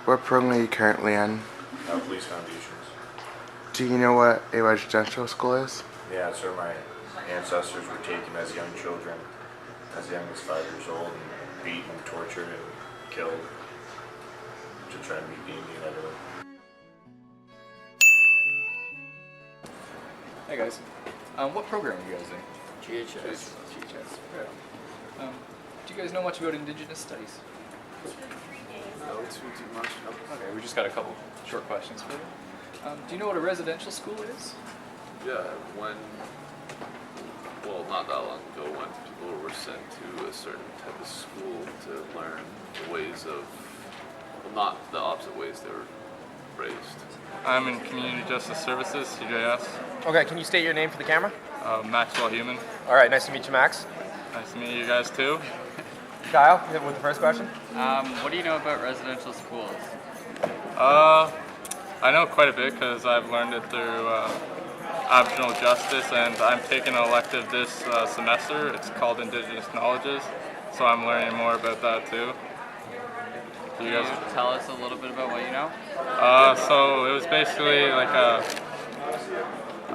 What program are you currently in? Police Foundations. Do you know what a residential school is? Yeah, it's where my ancestors were taken as young children, as young as 5 years old, and beaten, tortured, and killed to try and being united. Hey guys, what program are you guys in? GHS. GHS. Right. Do you guys know much about Indigenous studies? No, too much. No. Okay, we just got a couple short questions for you. Do you know what a residential school is? Yeah, not that long ago, when people were sent to a certain type of school to learn the ways of, not the opposite ways they were raised. I'm in Community Justice Services, CJS. Okay, can you state your name for the camera? Maxwell Human. All right, nice to meet you, Max. Nice to meet you guys too. Kyle, with the first question. What do you know about residential schools? I know quite a bit because I've learned it through Aboriginal Justice, and I'm taking an elective this semester. It's called Indigenous Knowledges, so I'm learning more about that too. Can you tell us a little bit about what you know? So it was basically like I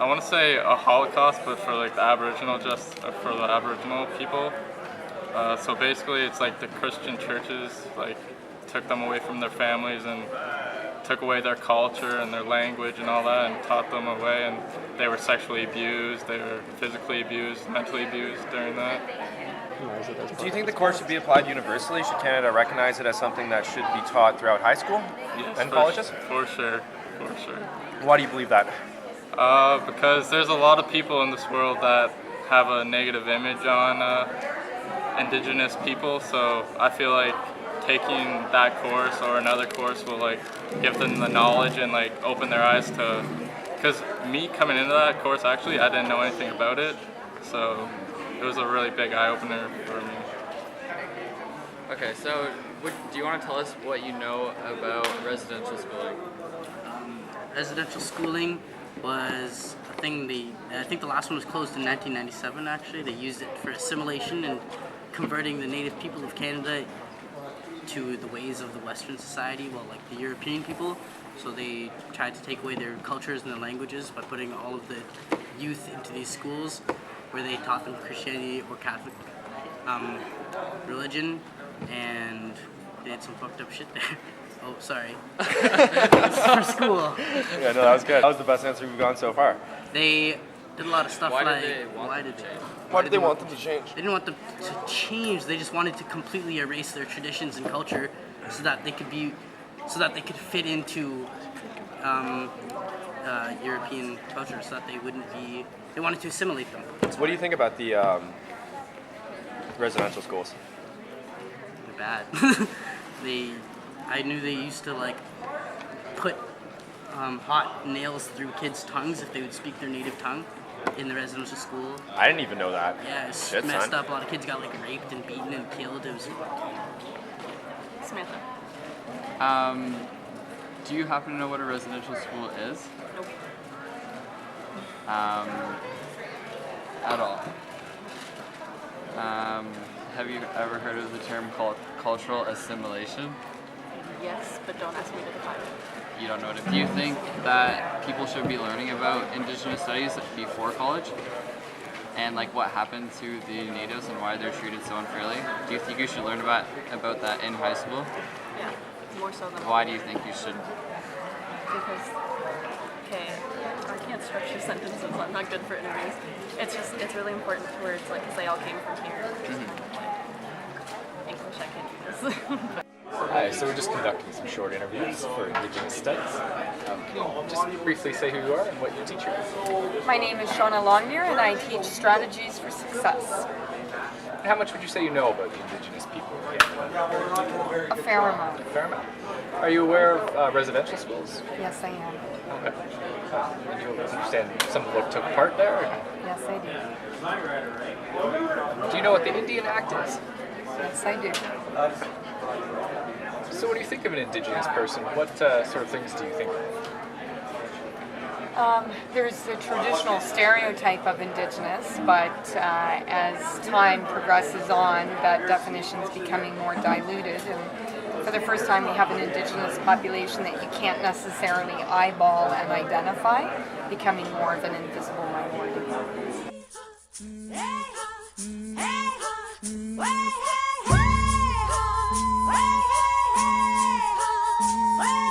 want to say a Holocaust, but for like the Aboriginal, for the Aboriginal people. So basically it's like the Christian churches like took them away from their families and took away their culture and their language and all that and taught them away, and they were sexually abused, they were physically abused, mentally abused during that. Do you think the course should be applied universally? Should Canada recognize it as something that should be taught throughout high school and colleges? For sure. Why do you believe that? Because there's a lot of people in this world that have a negative image on Indigenous people, so I feel like taking that course or another course will like give them the knowledge and like open their eyes to, because me coming into that course, actually I didn't know anything about it, so it was a really big eye-opener for me. Okay, so do you want to tell us what you know about residential schooling? Residential schooling was a thing I think the last one was closed in 1997 actually. They used it for assimilation and converting the native people of Canada to the ways of the Western society, like the European people. So they tried to take away their cultures and their languages by putting all of the youth into these schools where they taught them Christianity or Catholic religion, and they did some fucked up shit there. Oh, sorry. For school. Yeah, no, that was good. That was the best answer we've gotten so far. They did a lot of stuff Why like... did they Why did they want them to change? They didn't want them to change. They just wanted to completely erase their traditions and culture so that they could fit into European culture, so that they wouldn't be... They wanted to assimilate them. What do you think about the residential schools? They're bad. I knew they used to like put hot nails through kids' tongues if they would speak their native tongue in the residential school. I didn't even know that. Yeah, it's Shit, messed son. up. A lot of kids got like raped and beaten and killed. It was... Samantha. Do you happen to know what a residential school is? Nope. At all. Have you ever heard of the term called cultural assimilation? Yes, but don't ask me to define it. You don't know what do you think that people should be learning about Indigenous studies before college? And like what happened to the natives and why they're treated so unfairly? Do you think you should learn about that in high school? Yeah, more so than... Why do you think you should? Because, okay, I can't structure sentences. I'm not good for interviews. It's really important words, like, because they all came from here. English, I can't do this. Hi, so we're just conducting some short interviews for Indigenous Studies. Can you just briefly say who you are and what you teach here? My name is Shauna Longmire and I teach strategies for success. And how much would you say you know about the Indigenous people? A fair amount. A fair amount. Are you aware of residential schools? Yes, I am. Okay. And you understand some of what took part there? Yes, I do. Do you know what the Indian Act is? Yes, I do. So when you think of an Indigenous person, what sort of things do you think of? There's the traditional stereotype of Indigenous, but as time progresses on, that definition is becoming more diluted. And for the first time, we have an Indigenous population that you can't necessarily eyeball and identify, becoming more of an invisible minority. Hey,